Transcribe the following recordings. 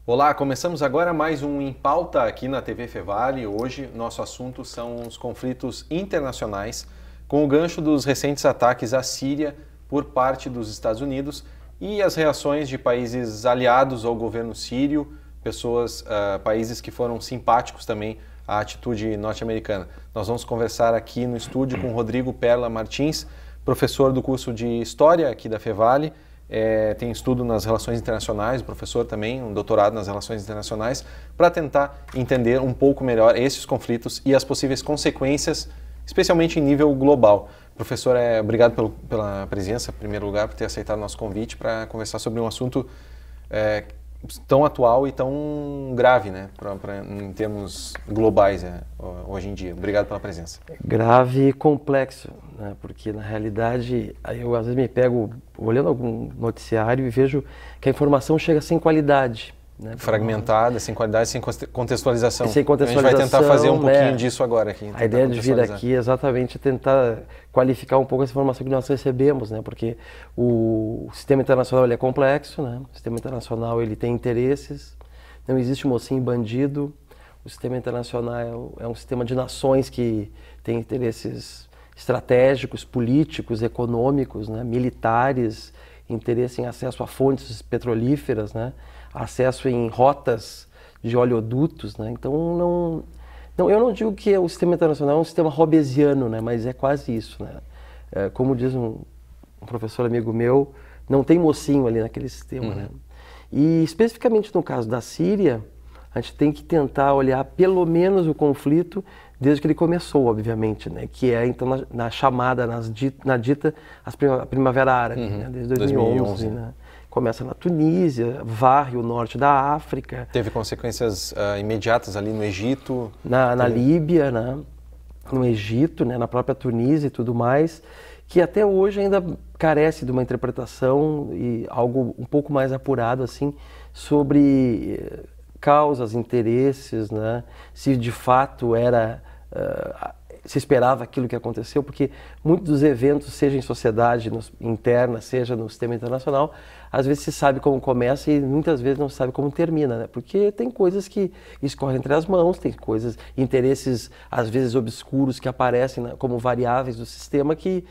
Olá, começamos agora mais um Em Pauta aqui na TV Fevale. Hoje nosso assunto são os conflitos internacionais com o gancho dos recentes ataques à Síria por parte dos Estados Unidos e as reações de países aliados ao governo sírio, países que foram simpáticos também à atitude norte-americana. Nós vamos conversar aqui no estúdio com Rodrigo Perla Martins, professor do curso de História aqui da Fevale. Tem estudo nas relações internacionais, professor também, um doutorado nas relações internacionais, para tentar entender um pouco melhor esses conflitos e as possíveis consequências, especialmente em nível global. Professor, obrigado pela presença, em primeiro lugar, por ter aceitado o nosso convite para conversar sobre um assunto tão atual e tão grave, né, em termos globais hoje em dia. Obrigado pela presença. Grave e complexo, né, porque na realidade eu às vezes me pego olhando algum noticiário e vejo que a informação chega sem qualidade. Né, fragmentada, sem qualidade, sem contextualização. Sem contextualização. A gente vai tentar fazer um pouquinho disso agora aqui. A ideia de vir aqui é exatamente tentar qualificar um pouco essa informação que nós recebemos, né? Porque o sistema internacional ele é complexo, né? O sistema internacional ele tem interesses, não existe mocinho bandido. O sistema internacional é um sistema de nações que tem interesses estratégicos, políticos, econômicos, né? Militares, interesse em acesso a fontes petrolíferas, né? Acesso em rotas de oleodutos, né? Então eu não digo que o sistema internacional é um sistema hobbesiano, né? Mas é quase isso, né? Como diz um professor amigo meu, não tem mocinho ali naquele sistema, né? E especificamente no caso da Síria, a gente tem que tentar olhar pelo menos o conflito desde que ele começou, obviamente, né? Que é então na chamada, na dita a Primavera Árabe, né? Desde 2011, né? Começa na Tunísia, varre o norte da África. Teve consequências imediatas ali no Egito? Na Líbia, né? No Egito, né? Na própria Tunísia e tudo mais, que até hoje ainda carece de uma interpretação e algo um pouco mais apurado assim, sobre causas, interesses, né? Se de fato se esperava aquilo que aconteceu, porque muitos dos eventos, seja em sociedade interna, seja no sistema internacional, às vezes se sabe como começa e muitas vezes não se sabe como termina, né? Porque tem coisas que escorrem entre as mãos, tem interesses às vezes obscuros que aparecem, né, como variáveis do sistema que,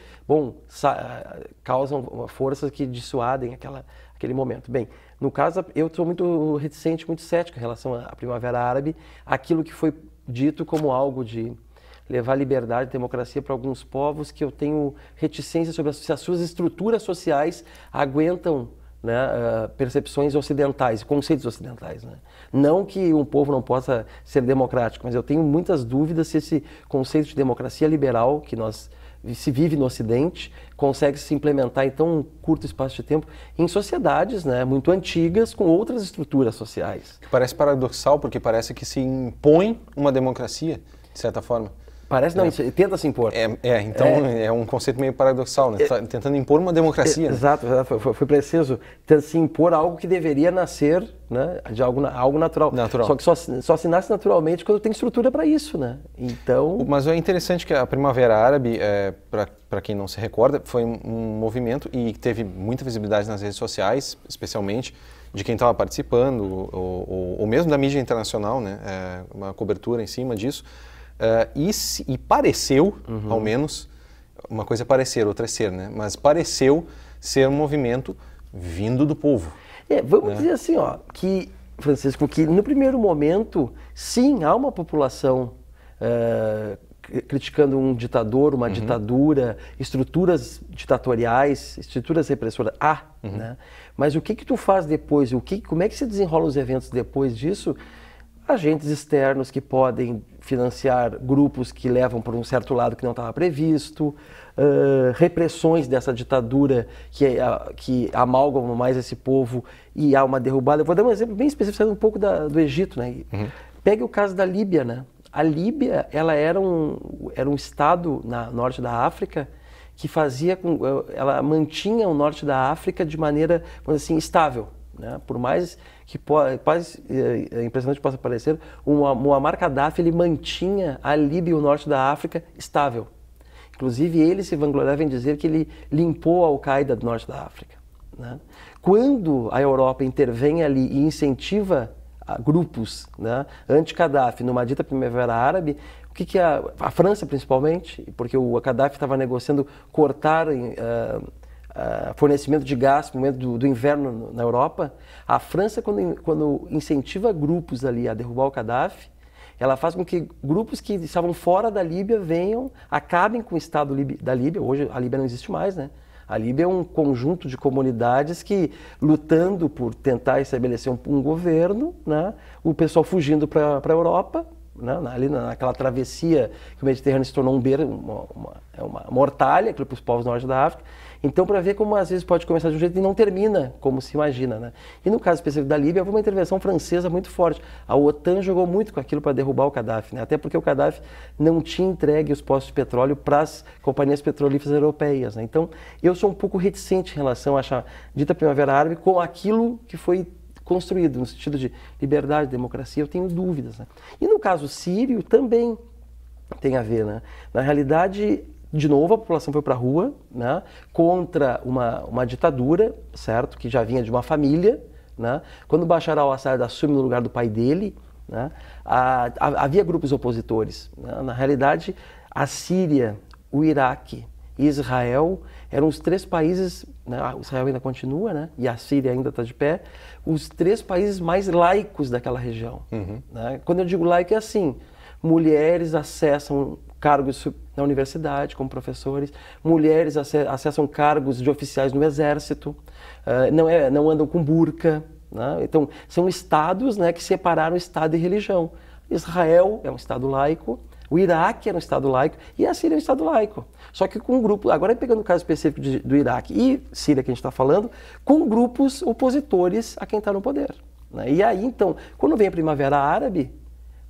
causam forças que dissuadem aquele momento. Bem, no caso, eu sou muito reticente, muito cético em relação à Primavera Árabe, aquilo que foi dito como algo de levar liberdade e democracia para alguns povos, que eu tenho reticência sobre se as suas estruturas sociais aguentam, né, percepções ocidentais, conceitos ocidentais, né? Não que um povo não possa ser democrático, mas eu tenho muitas dúvidas se esse conceito de democracia liberal que se vive no Ocidente consegue se implementar em tão curto espaço de tempo em sociedades, né, muito antigas com outras estruturas sociais. Parece paradoxal, porque parece que se impõe uma democracia, de certa forma. Parece, não, tenta se impor. Então é um conceito meio paradoxal, né? Tentando impor uma democracia. Exato, né? Foi preciso se impor algo que deveria nascer, né, de algo natural. Só que só se nasce naturalmente quando tem estrutura para isso, né? Então... Mas é interessante que a Primavera Árabe, para quem não se recorda, foi um movimento e teve muita visibilidade nas redes sociais, especialmente de quem estava participando, ou mesmo da mídia internacional, né? Uma cobertura em cima disso. E pareceu, ao menos, uma coisa é parecer, outra é ser, né? Mas pareceu ser um movimento vindo do povo. Vamos dizer assim, que, Francisco, que no primeiro momento, sim, há uma população criticando um ditador, uma ditadura, estruturas ditatoriais, estruturas repressoras, né? Mas o que tu faz depois? Como é que se desenrolam os eventos depois disso? Agentes externos que podem financiar grupos que levam por um certo lado que não estava previsto, repressões dessa ditadura que amalgamam mais esse povo e há uma derrubada. Eu vou dar um exemplo bem específico, um pouco do Egito, né? Pegue o caso da Líbia, né? A Líbia, ela era um estado no norte da África que ela mantinha o norte da África de maneira, vamos dizer assim, estável, né? Por mais que quase impressionante possa parecer, o Muammar Gaddafi ele mantinha a Líbia e o norte da África estável. Inclusive ele se vangloriava em dizer que ele limpou a Al-Qaeda do norte da África, né? Quando a Europa intervém ali e incentiva grupos, né, anti-Gaddafi numa dita primavera árabe, o que a França principalmente, porque o Gaddafi estava negociando cortar fornecimento de gás no momento do inverno na Europa, a França, quando incentiva grupos ali a derrubar o Gaddafi, ela faz com que grupos que estavam fora da Líbia venham, acabem com o Estado da Líbia. Hoje a Líbia não existe mais, né? A Líbia é um conjunto de comunidades que, lutando por tentar estabelecer um governo, né? O pessoal fugindo para a Europa, né? Ali naquela travessia que o Mediterrâneo se tornou uma mortalha para os povos do norte da África. Então, para ver como às vezes pode começar de um jeito e não termina como se imagina, né? E no caso específico da Líbia, houve uma intervenção francesa muito forte. A OTAN jogou muito com aquilo para derrubar o Gaddafi, né? Até porque o Gaddafi não tinha entregue os postos de petróleo para as companhias petrolíferas europeias, né? Então, eu sou um pouco reticente em relação à dita Primavera Árabe com aquilo que foi construído, no sentido de liberdade, democracia, eu tenho dúvidas, né? E no caso sírio também tem a ver, né? Na realidade, de novo, a população foi para a rua, né, contra uma ditadura, certo, que já vinha de uma família, né? Quando Bashar al-Assad assume no lugar do pai dele, né, havia grupos opositores, né? Na realidade, a Síria, o Iraque e Israel eram os 3 países, né, Israel ainda continua, né, e a Síria ainda está de pé, os 3 países mais laicos daquela região. Né? Quando eu digo laico é assim, mulheres acessam cargos na universidade como professores, mulheres acessam cargos de oficiais no exército, não andam com burca, né? Então são estados, né, que separaram Estado e religião. Israel é um Estado laico, o Iraque era um Estado laico e a Síria é um Estado laico. Só que com um grupo, agora pegando o caso específico do Iraque e Síria que a gente está falando, com grupos opositores a quem está no poder, né? E aí então, quando vem a Primavera Árabe,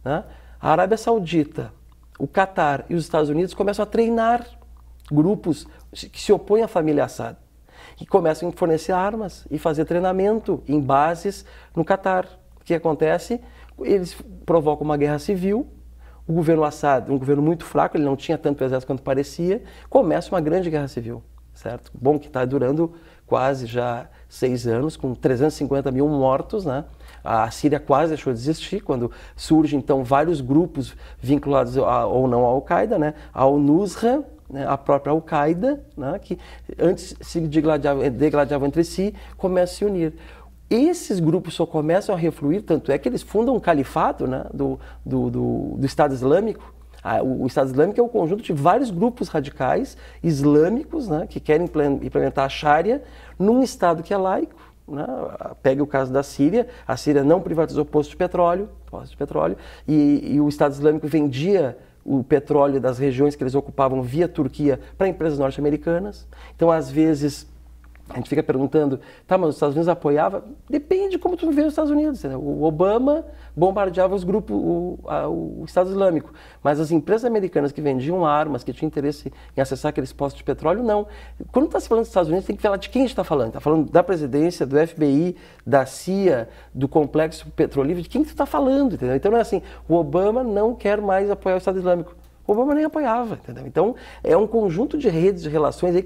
né, a Arábia Saudita, o Catar e os Estados Unidos começam a treinar grupos que se opõem à família Assad e começam a fornecer armas e fazer treinamento em bases no Catar. O que acontece? Eles provocam uma guerra civil, o governo Assad, um governo muito fraco, ele não tinha tanto exército quanto parecia, começa uma grande guerra civil, certo? Bom, que está durando quase já 6 anos, com 350 mil mortos, né? A Síria quase deixou de existir, quando surgem então vários grupos vinculados ou não à Al-Qaeda, né? Ao Nusra, né? A própria Al-Qaeda, né? Que antes se degladiavam entre si, começam a se unir. Esses grupos só começam a refluir, tanto é que eles fundam um califado, né? do Estado Islâmico. O Estado Islâmico é um conjunto de vários grupos radicais islâmicos, né? Que querem implementar a Sharia num Estado que é laico. Né? Pega o caso da Síria, a Síria não privatizou postos de petróleo e o Estado Islâmico vendia o petróleo das regiões que eles ocupavam via Turquia para empresas norte-americanas. Então, às vezes, a gente fica perguntando, tá, mas os Estados Unidos apoiava? Depende de como tu vê os Estados Unidos. Né? O Obama bombardeava os grupos, o Estado Islâmico, mas as empresas americanas que vendiam armas, que tinham interesse em acessar aqueles postos de petróleo, não. Quando está se falando dos Estados Unidos, tem que falar de quem a gente está falando. Está falando da presidência, do FBI, da CIA, do complexo petrolífero, de quem tu está falando, entendeu? Então não é assim, o Obama não quer mais apoiar o Estado Islâmico. O Obama nem apoiava, entendeu? Então, é um conjunto de redes, de relações aí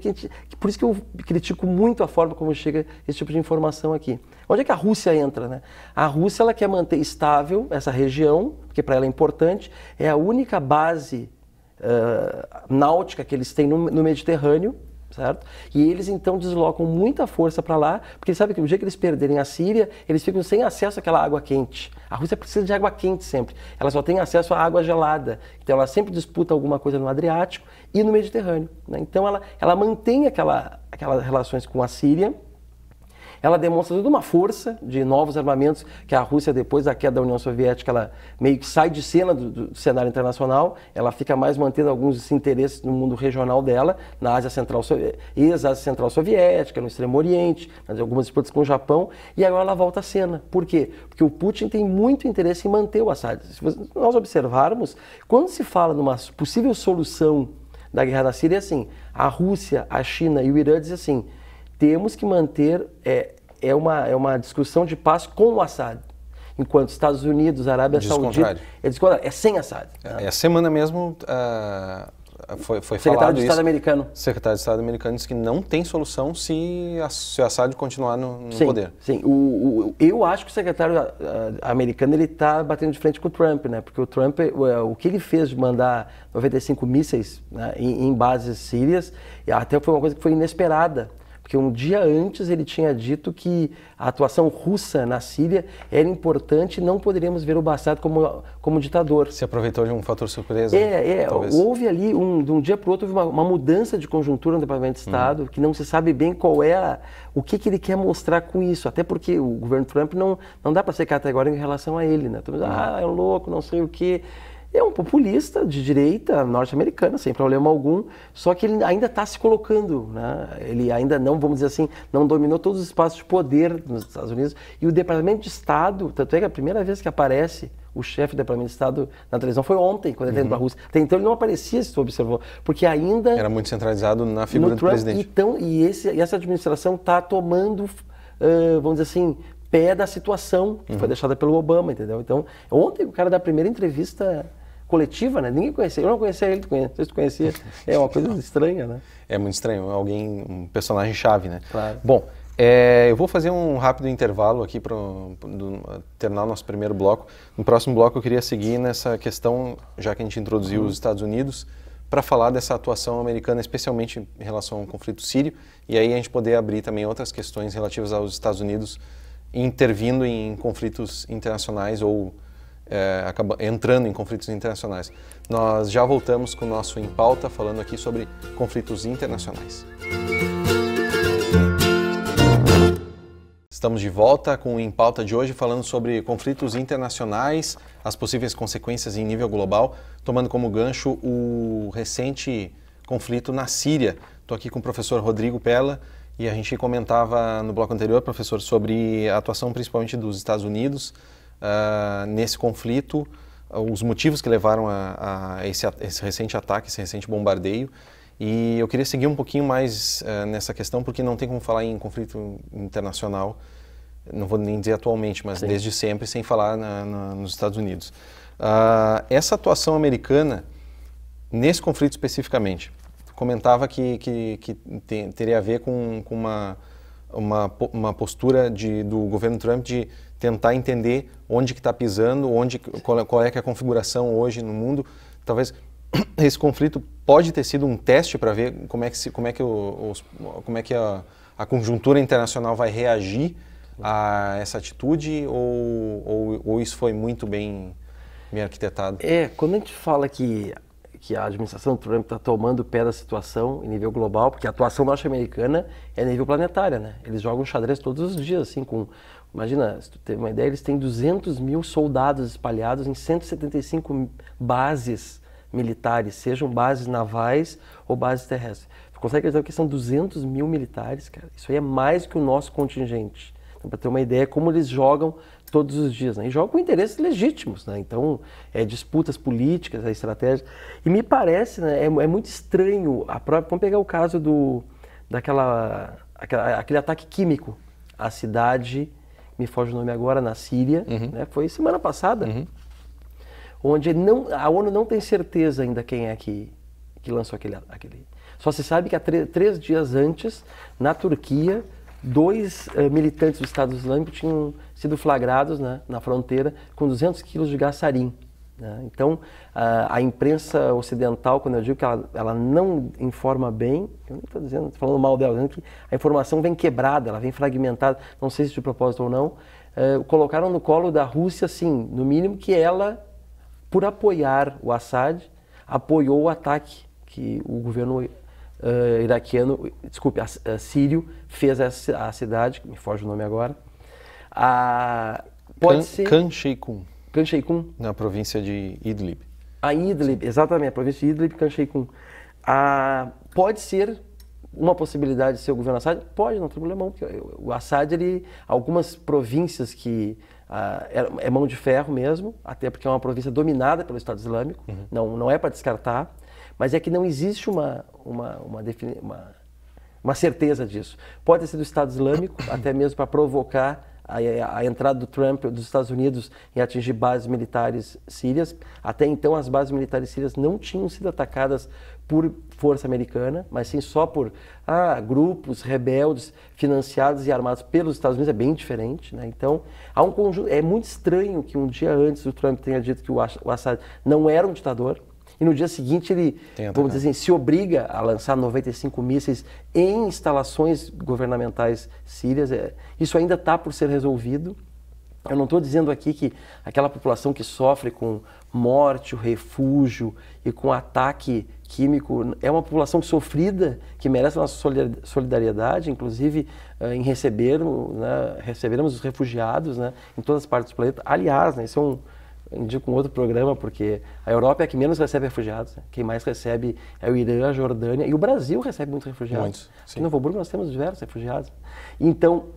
por isso que eu critico muito a forma como chega esse tipo de informação aqui. Onde é que a Rússia entra, né? A Rússia, ela quer manter estável essa região, porque para ela é importante, é a única base náutica que eles têm no Mediterrâneo, certo? E eles então deslocam muita força para lá, porque sabem que no dia que eles perderem a Síria, eles ficam sem acesso àquela água quente. A Rússia precisa de água quente sempre. Ela só tem acesso à água gelada. Então ela sempre disputa alguma coisa no Adriático e no Mediterrâneo, né? Então ela mantém aquelas relações com a Síria. Ela demonstra toda uma força de novos armamentos que a Rússia, depois da queda da União Soviética, ela meio que sai de cena do cenário internacional, ela fica mais mantendo alguns interesses no mundo regional dela, na Ásia Central, ex-Ásia Central Soviética, no Extremo Oriente, algumas disputas com o Japão, e agora ela volta à cena. Por quê? Porque o Putin tem muito interesse em manter o Assad. Se nós observarmos, quando se fala numa possível solução da guerra da Síria, é assim, a Rússia, a China e o Irã dizem assim, temos que manter, é uma discussão de paz com o Assad, enquanto Estados Unidos, Arábia Saudita, é sem Assad. Essa semana mesmo, foi falado Secretário de isso. Estado americano. O secretário de Estado americano disse que não tem solução se Assad continuar no poder. Sim, eu acho que o secretário americano ele está batendo de frente com o Trump, né? Porque o Trump, o que ele fez de mandar 95 mísseis, né, em bases sírias, até foi uma coisa que foi inesperada. Porque um dia antes ele tinha dito que a atuação russa na Síria era importante e não poderíamos ver o Assad como ditador. Se aproveitou de um fator surpresa. Talvez. Houve ali, de um dia para o outro, houve uma mudança de conjuntura no Departamento de Estado, que não se sabe bem qual é o que ele quer mostrar com isso. Até porque o governo Trump não dá para ser categórico em relação a ele, né? Então, é um louco, não sei o quê. É um populista de direita norte-americana, sem problema algum, só que ele ainda está se colocando, né? Ele ainda não, vamos dizer assim, não dominou todos os espaços de poder nos Estados Unidos. E o Departamento de Estado, tanto é que a primeira vez que aparece o chefe do Departamento de Estado na televisão foi ontem, quando ele veio para a Rússia. Até então ele não aparecia, se tu observou, porque ainda... Era muito centralizado na figura do Trump, presidente. Então, e essa administração está tomando, vamos dizer assim, pé da situação que foi deixada pelo Obama, entendeu? Então, ontem o cara da primeira entrevista coletiva, né? Ninguém conhecia, eu não conhecia ele, não sei se tu conhecia, é uma coisa estranha, né? É muito estranho, um personagem chave, né? Claro. Bom, eu vou fazer um rápido intervalo aqui para terminar o nosso primeiro bloco. No próximo bloco eu queria seguir nessa questão, já que a gente introduziu os Estados Unidos, para falar dessa atuação americana, especialmente em relação ao conflito sírio, e aí a gente poder abrir também outras questões relativas aos Estados Unidos intervindo em conflitos internacionais ou entrando em conflitos internacionais. Nós já voltamos com o nosso Em Pauta, falando aqui sobre conflitos internacionais. Estamos de volta com o Em Pauta de hoje, falando sobre conflitos internacionais, as possíveis consequências em nível global, tomando como gancho o recente conflito na Síria. Estou aqui com o professor Rodrigo Perla e a gente comentava no bloco anterior, professor, sobre a atuação principalmente dos Estados Unidos nesse conflito, os motivos que levaram a esse recente ataque, esse recente bombardeio. E eu queria seguir um pouquinho mais nessa questão, porque não tem como falar em conflito internacional, não vou nem dizer atualmente, mas desde sempre, sem falar nos Estados Unidos. Essa atuação americana, nesse conflito especificamente, comentava que teria a ver com uma postura do governo Trump de tentar entender onde que está pisando, qual é que é a configuração hoje no mundo. Talvez esse conflito pode ter sido um teste para ver como é que a conjuntura internacional vai reagir a essa atitude, ou isso foi muito bem arquitetado? Quando a gente fala que a administração Trump está tomando pé da situação em nível global, porque a atuação norte-americana é a nível planetário, né? Eles jogam xadrez todos os dias, assim, imagina, se tu tem uma ideia, eles têm 200 mil soldados espalhados em 175 bases militares, sejam bases navais ou bases terrestres. Tu consegue dizer que são 200 mil militares, cara? Isso aí é mais que o nosso contingente. Então, para ter uma ideia, como eles jogam todos os dias, né? E jogam com interesses legítimos, né? Então, disputas políticas, estratégia. E me parece, né, é muito estranho, vamos pegar o caso aquele ataque químico à cidade, me foge o nome agora, na Síria, né? Foi semana passada, onde a ONU não tem certeza ainda quem é que lançou aquele. Só se sabe que há 3 dias antes, na Turquia, 2 militantes do Estado Islâmico tinham sido flagrados, né, na fronteira com 200 quilos de gás sarin, né? Então, a imprensa ocidental, quando eu digo que ela não informa bem, eu não estou falando mal dela, dizendo que a informação vem quebrada, ela vem fragmentada, não sei se de propósito ou não, colocaram no colo da Rússia, assim, no mínimo que ela, por apoiar o Assad, apoiou o ataque que o governo sírio fez a cidade, me foge o nome agora. Pode ser... Khan Sheikhoun. Khan Sheikhoun. Na província de Idlib. Idlib, exatamente, a província de Idlib, Khan Sheikhoun. Pode ser uma possibilidade de ser o governo Assad? Pode, não tem problema não, porque o Assad, algumas províncias que é mão de ferro mesmo, até porque é uma província dominada pelo Estado Islâmico, não é para descartar, mas é que não existe uma certeza disso. Pode ter sido o Estado Islâmico, até mesmo para provocar a entrada do Trump, dos Estados Unidos, em atingir bases militares sírias. Até então, as bases militares sírias não tinham sido atacadas por força americana, mas sim só por grupos rebeldes financiados e armados pelos Estados Unidos. É bem diferente, né? Então, há um conjunto. É muito estranho que um dia antes o Trump tenha dito que o Assad não era um ditador, e no dia seguinte ele, vamos dizer assim, se obriga a lançar 95 mísseis em instalações governamentais sírias. Isso ainda está por ser resolvido. Eu não estou dizendo aqui que aquela população que sofre com morte, o refúgio e com ataque químico é uma população sofrida, que merece a nossa solidariedade, inclusive em recebermos os refugiados, né, em todas as partes do planeta. Aliás, né, isso é indico um outro programa, porque a Europa é a que menos recebe refugiados, né? Quem mais recebe é o Irã, a Jordânia, e o Brasil recebe muitos refugiados. Muitos, sim. Aqui em Novo Hamburgo nós temos diversos refugiados. Então,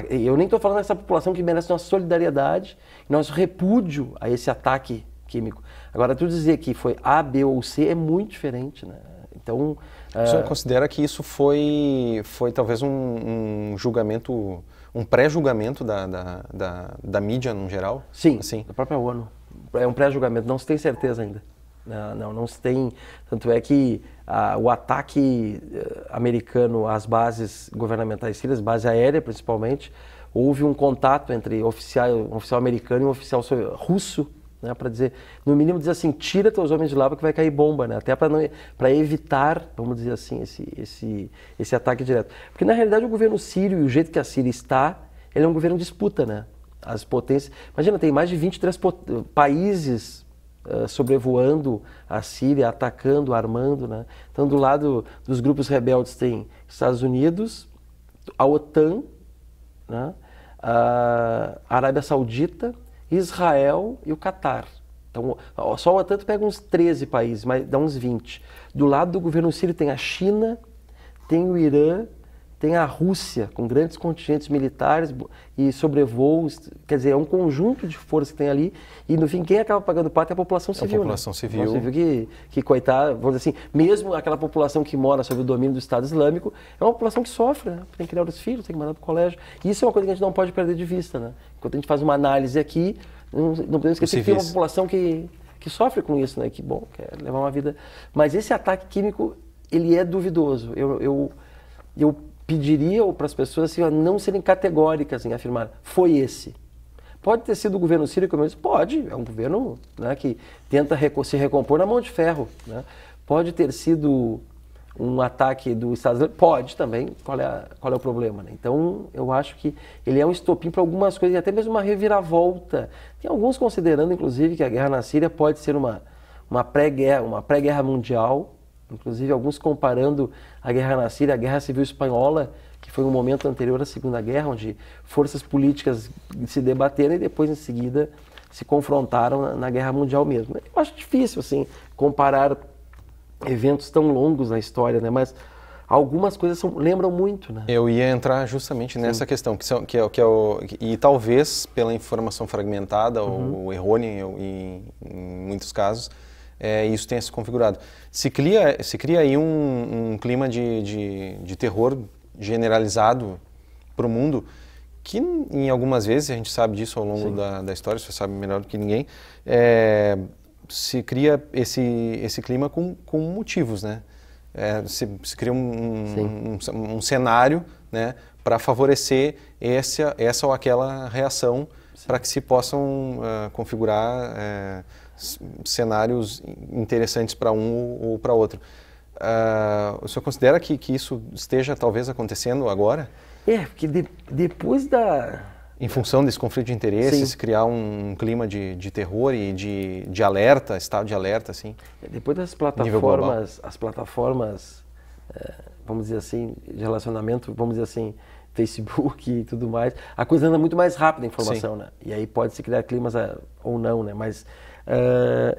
eu nem estou falando dessa população que merece nossa solidariedade, nosso repúdio a esse ataque químico. Agora, tu dizer que foi A, B ou C é muito diferente, né? Então... O senhor considera que isso foi talvez um julgamento... um pré-julgamento da mídia no geral? Sim, assim? Da própria ONU. É um pré-julgamento, não se tem certeza ainda. Não se tem. Tanto é que o ataque americano às bases governamentais sírias, base aérea principalmente, houve um contato entre um oficial americano e um oficial russo, né, para dizer, no mínimo dizer assim, tira teus homens de lá porque vai cair bomba, né, até para evitar, vamos dizer assim, esse ataque direto. Porque na realidade o governo sírio e o jeito que a Síria está, ele é um governo de disputa, né? As potências, imagina, tem mais de 23 países sobrevoando a Síria, atacando, armando, né? Então do lado dos grupos rebeldes tem Estados Unidos, a OTAN, né? A Arábia Saudita, Israel e o Catar. Então, só o OTAN pega uns 13 países, mas dá uns 20. Do lado do governo sírio tem a China, tem o Irã, tem a Rússia, com grandes contingentes militares e sobrevoos. Quer dizer, é um conjunto de forças que tem ali. E, no fim, quem acaba pagando pato é a população civil. A população civil. A população civil que coitada, vamos dizer assim, mesmo aquela população que mora sob o domínio do Estado Islâmico, é uma população que sofre, né? Tem que criar os filhos, tem que mandar para o colégio. E isso é uma coisa que a gente não pode perder de vista, né? Enquanto a gente faz uma análise aqui, não podemos esquecer que tem uma população que sofre com isso, né? Que, bom, quer levar uma vida... Mas esse ataque químico, ele é duvidoso. Eu pediria para as pessoas assim, a não serem categóricas em afirmar, foi esse. Pode ter sido o governo sírio, como eu disse, pode, é um governo, né, que tenta se recompor na mão de ferro. Né? Pode ter sido um ataque do Estado Islâmico, pode também, qual é o problema? Né? Então, eu acho que ele é um estopim para algumas coisas, e até mesmo uma reviravolta. Tem alguns considerando, inclusive, que a guerra na Síria pode ser uma pré-guerra mundial, inclusive alguns comparando a guerra na Síria, a Guerra Civil Espanhola, que foi um momento anterior à Segunda Guerra, onde forças políticas se debateram e depois, em seguida, se confrontaram na Guerra Mundial mesmo. Eu acho difícil, assim, comparar eventos tão longos na história, né? Mas algumas coisas lembram muito, né? Eu ia entrar justamente nessa questão, e talvez pela informação fragmentada ou errônea em muitos casos, isso tenha se configurado. Se cria aí um clima de terror generalizado para o mundo, que em algumas vezes, a gente sabe disso ao longo da história, você sabe melhor do que ninguém, se cria esse clima com motivos, né? Se cria um cenário, né, para favorecer essa ou aquela reação, para que se possam configurar cenários interessantes para um ou para outro. O senhor considera que isso esteja talvez acontecendo agora? Porque depois em função desse conflito de interesses, criar um clima de terror e de alerta, estado de alerta, assim? Depois das plataformas, vamos dizer assim, de relacionamento, vamos dizer assim, Facebook e tudo mais, a coisa anda muito mais rápida a informação, né? E aí pode se criar climas ou não, né? Mas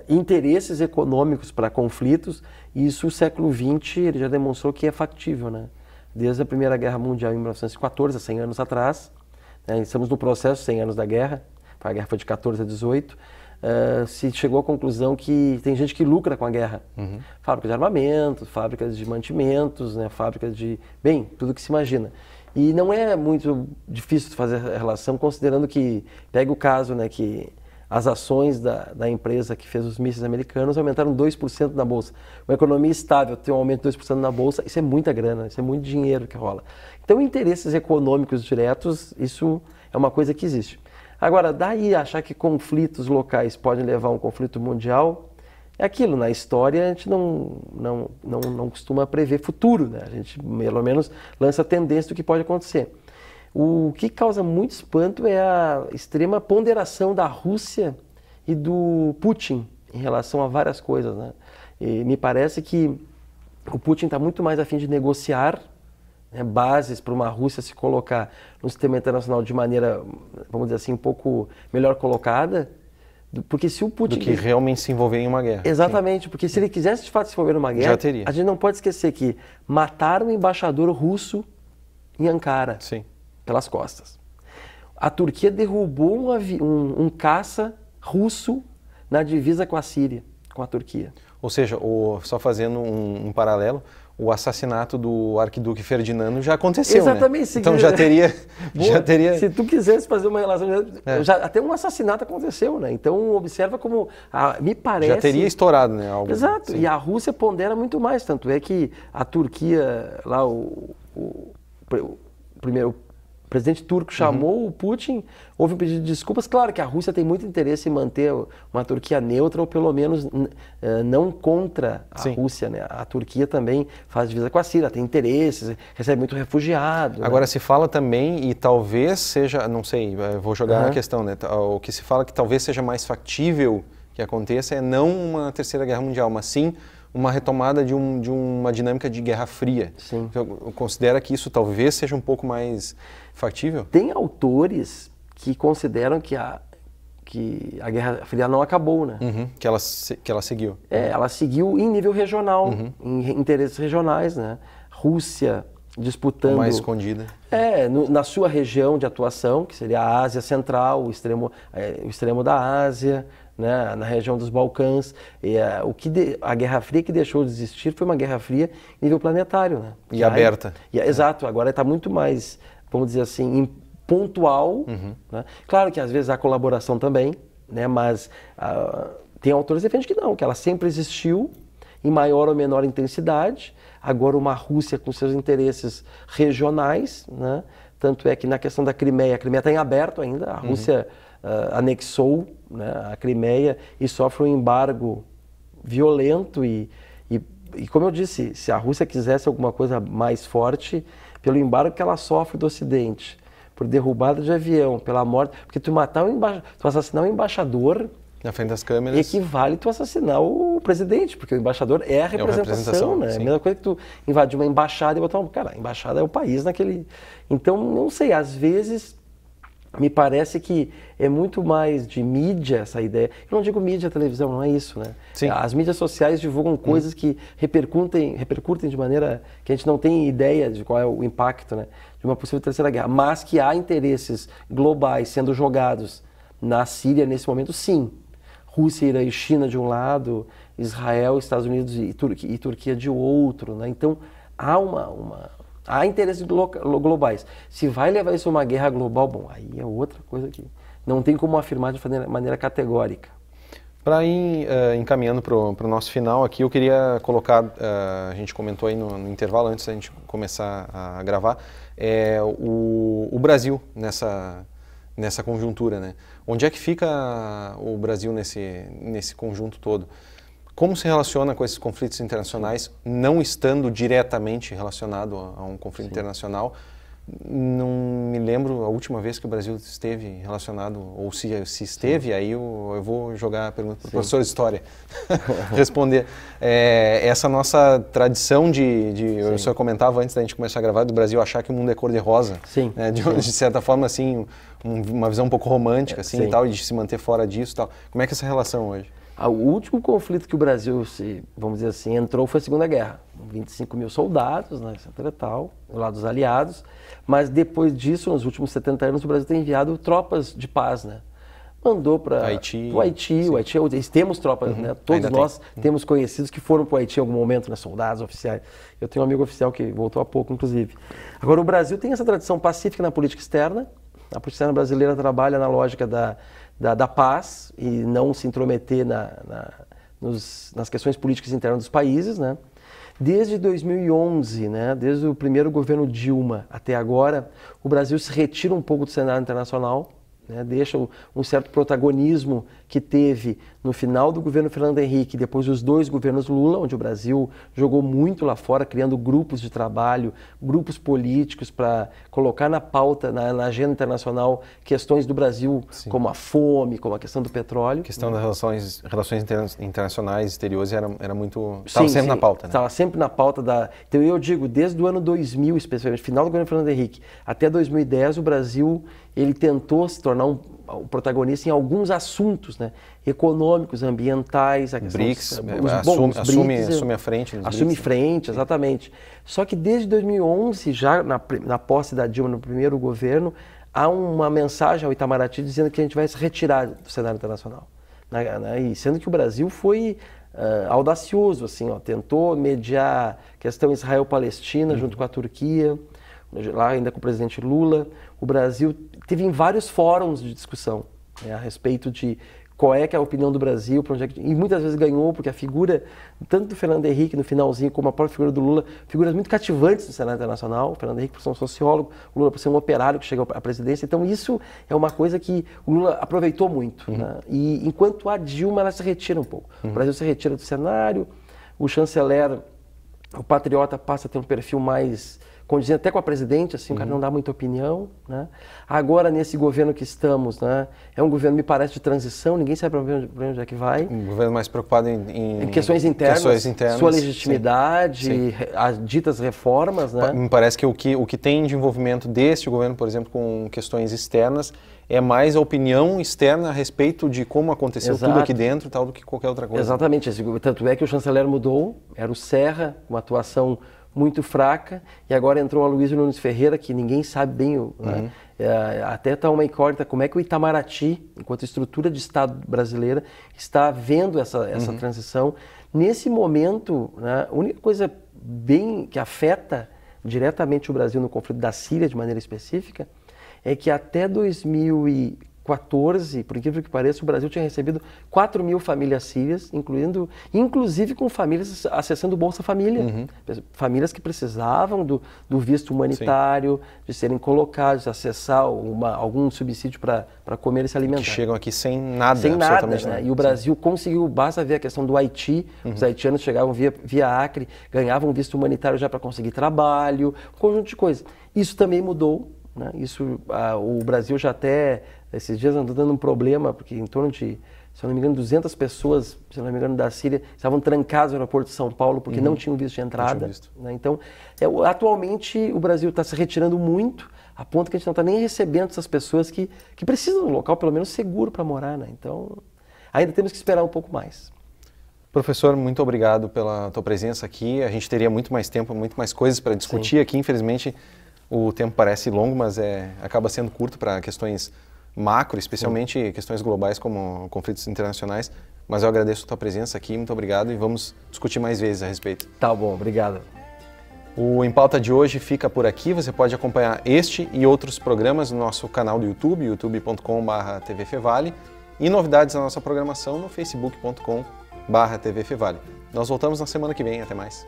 interesses econômicos para conflitos, isso o século XX ele já demonstrou que é factível, né? Desde a Primeira Guerra Mundial em 1914, há 100 anos atrás, né? Estamos no processo 100 anos da guerra, a guerra foi de 14 a 18, se chegou à conclusão que tem gente que lucra com a guerra. Fábricas de armamento, fábricas de mantimentos, né? Fábricas de... Bem, tudo que se imagina. E não é muito difícil de fazer a relação, considerando que, pega o caso, né, que as ações da empresa que fez os mísseis americanos aumentaram 2% na Bolsa. Uma economia estável tem um aumento de 2% na Bolsa, isso é muita grana, isso é muito dinheiro que rola. Então, interesses econômicos diretos, isso é uma coisa que existe. Agora, daí achar que conflitos locais podem levar a um conflito mundial, é aquilo, na história a gente não costuma prever futuro, né? A gente, pelo menos, lança a tendência do que pode acontecer. O que causa muito espanto é a extrema ponderação da Rússia e do Putin em relação a várias coisas, né? E me parece que o Putin está muito mais a fim de negociar, né, bases para uma Rússia se colocar no sistema internacional de maneira, vamos dizer assim, um pouco melhor colocada, porque se o Putin... Do que realmente se envolver em uma guerra. Exatamente, porque se ele quisesse de fato se envolver numa guerra, já teria. A gente não pode esquecer que mataram o embaixador russo em Ankara. Sim. Pelas costas. A Turquia derrubou um caça russo na divisa com a Síria, com a Turquia. Ou seja, só fazendo um paralelo, o assassinato do arquiduque Ferdinando já aconteceu, exatamente, né? Então já teria... Se tu quisesse fazer uma relação... até um assassinato aconteceu, né? Então observa como... me parece... Já teria estourado, né? Algo, exato. sim. E a Rússia pondera muito mais, tanto é que a Turquia, lá o presidente turco chamou o Putin, houve um pedido de desculpas. Claro que a Rússia tem muito interesse em manter uma Turquia neutra, ou pelo menos não contra a Rússia, né? A Turquia também faz divisa com a Síria, tem interesses, recebe muito refugiado. Agora, né? se fala também, e talvez seja, não sei, vou jogar a questão, né? O que se fala que talvez seja mais factível que aconteça é não uma terceira guerra mundial, mas sim uma retomada de uma dinâmica de Guerra Fria. Sim. Então, considera que isso talvez seja um pouco mais factível? Tem autores que consideram que a Guerra Fria não acabou, né? Que ela seguiu. Ela seguiu em nível regional, em interesses regionais, né? Rússia disputando... Mais escondida. Na sua região de atuação, que seria a Ásia Central, o extremo da Ásia, né, na região dos Balcãs. A Guerra Fria que deixou de existir foi uma Guerra Fria em nível planetário. Né? E aberta. Exato, agora está muito mais, vamos dizer assim, pontual. Né? Claro que às vezes há colaboração também, né, mas tem autores que defendem que não, que ela sempre existiu em maior ou menor intensidade. Agora uma Rússia com seus interesses regionais, né? Tanto é que na questão da Crimeia, a Crimeia está em aberto ainda, a Rússia anexou, né, a Crimeia e sofre um embargo violento e como eu disse, se a Rússia quisesse alguma coisa mais forte, pelo embargo que ela sofre do Ocidente, por derrubada de avião, pela morte, porque tu assassinar um embaixador na frente das câmeras equivale tu assassinar o presidente, porque o embaixador é a representação, né? É a mesma coisa que tu invadir uma embaixada e botar cara, a embaixada é o país naquele... Então, não sei, às vezes me parece que é muito mais de mídia essa ideia. Eu não digo mídia, televisão, não é isso, né? Sim. As mídias sociais divulgam coisas que repercutem de maneira que a gente não tem ideia de qual é o impacto, né, de uma possível terceira guerra. Mas que há interesses globais sendo jogados na Síria nesse momento, sim. Rússia, Irã e China de um lado, Israel, Estados Unidos e Turquia de outro, né? Então há interesses globais. Se vai levar isso a uma guerra global, bom, aí é outra coisa que não tem como afirmar de maneira categórica. Para ir encaminhando para o nosso final aqui, eu queria colocar, a gente comentou aí no intervalo, antes da gente começar a gravar, o Brasil nessa conjuntura, né? Onde é que fica o Brasil nesse conjunto todo? Como se relaciona com esses conflitos internacionais, não estando diretamente relacionado a um conflito internacional? Não me lembro a última vez que o Brasil esteve relacionado, ou se esteve, aí eu vou jogar a pergunta para o professor de História responder. Essa nossa tradição o senhor comentava antes da gente começar a gravar, do Brasil achar que o mundo é cor-de-rosa, né? De certa forma, assim, uma visão um pouco romântica assim, e tal, e de se manter fora disso e tal. Como é que é essa relação hoje? O último conflito que o Brasil, vamos dizer assim, entrou foi a Segunda Guerra. 25 mil soldados, né, etc. e tal, do lado dos aliados. Mas depois disso, nos últimos 70 anos, o Brasil tem enviado tropas de paz, né? mandou para o Haiti. O Haiti, temos tropas, né? Todos nós temos conhecidos que foram para o Haiti em algum momento, né? Soldados, oficiais. Eu tenho um amigo oficial que voltou há pouco, inclusive. Agora, o Brasil tem essa tradição pacífica na política externa. A política externa brasileira trabalha na lógica da paz e não se intrometer nas questões políticas internas dos países, né? Desde 2011, né, desde o primeiro governo Dilma até agora, o Brasil se retira um pouco do cenário internacional, né, deixa um certo protagonismo que teve no final do governo Fernando Henrique, depois dos 2 governos Lula, onde o Brasil jogou muito lá fora, criando grupos de trabalho, grupos políticos para colocar na pauta, na agenda internacional, questões do Brasil, como a fome, como a questão do petróleo. A questão das relações internacionais, exteriores, era muito... Estava sempre na pauta, né? Estava sempre na pauta Então eu digo, desde o ano 2000, especialmente, final do governo Fernando Henrique, até 2010, o Brasil ele tentou se tornar um protagonista em alguns assuntos, né? Econômicos, ambientais, a questão BRICS, assume a frente. Assume frente, exatamente. Só que desde 2011, já na posse da Dilma, no primeiro governo, há uma mensagem ao Itamaraty dizendo que a gente vai se retirar do cenário internacional. E sendo que o Brasil foi audacioso, assim, tentou mediar a questão Israel-Palestina junto com a Turquia, lá ainda com o presidente Lula. O Brasil teve em vários fóruns de discussão, né, a respeito de qual é que é a opinião do Brasil, para onde é que... e muitas vezes ganhou, porque a figura, tanto do Fernando Henrique no finalzinho, como a própria figura do Lula, figuras muito cativantes no cenário internacional. O Fernando Henrique por ser um sociólogo, o Lula por ser um operário que chegou à presidência. Então isso é uma coisa que o Lula aproveitou muito. Né? E enquanto a Dilma, ela se retira um pouco. O Brasil se retira do cenário, o chanceler, o patriota, passa a ter um perfil mais... condizendo até com a presidente, assim, o cara não dá muita opinião, né? Agora, nesse governo que estamos, né, é um governo, me parece, de transição, ninguém sabe para onde é que vai. Um governo mais preocupado em questões internas, sua legitimidade, as ditas reformas, né? Me parece que o que tem de envolvimento deste governo, por exemplo, com questões externas, é mais a opinião externa a respeito de como aconteceu tudo aqui dentro, tal, do que qualquer outra coisa. Exatamente, tanto é que o chanceler mudou, era o Serra, uma atuação muito fraca, e agora entrou a Aloysio Nunes Ferreira, que ninguém sabe bem, né? Até está uma incógnita como é que o Itamaraty, enquanto estrutura de Estado brasileira, está vendo essa transição. Nesse momento, né, a única coisa que afeta diretamente o Brasil no conflito da Síria, de maneira específica, é que até 2014, por incrível que pareça, o Brasil tinha recebido 4.000 famílias sírias, inclusive com famílias acessando o Bolsa Família. Famílias que precisavam do visto humanitário, de serem colocados, de acessar algum subsídio para comer e se alimentar. Que chegam aqui sem nada, absolutamente nada. Né? E o Brasil conseguiu, basta ver a questão do Haiti, os haitianos chegavam via Acre, ganhavam visto humanitário já para conseguir trabalho, um conjunto de coisas. Isso também mudou. Né? O Brasil já até, esses dias andou dando um problema, porque em torno de, se eu não me engano, 200 pessoas, se eu não me engano, da Síria, estavam trancadas no aeroporto de São Paulo porque não tinham visto de entrada. Né? Então, atualmente o Brasil está se retirando muito, a ponto que a gente não está nem recebendo essas pessoas que precisam de um local, pelo menos, seguro para morar. Né? Então, ainda temos que esperar um pouco mais. Professor, muito obrigado pela tua presença aqui. A gente teria muito mais tempo, muito mais coisas para discutir aqui, infelizmente. O tempo parece longo, mas acaba sendo curto para questões macro, especialmente questões globais como conflitos internacionais. Mas eu agradeço a tua presença aqui, muito obrigado e vamos discutir mais vezes a respeito. Tá bom, obrigado. O Em Pauta de hoje fica por aqui. Você pode acompanhar este e outros programas no nosso canal do YouTube, youtube.com/tvfevale, e novidades na nossa programação no facebook.com/tvfevale. Nós voltamos na semana que vem. Até mais.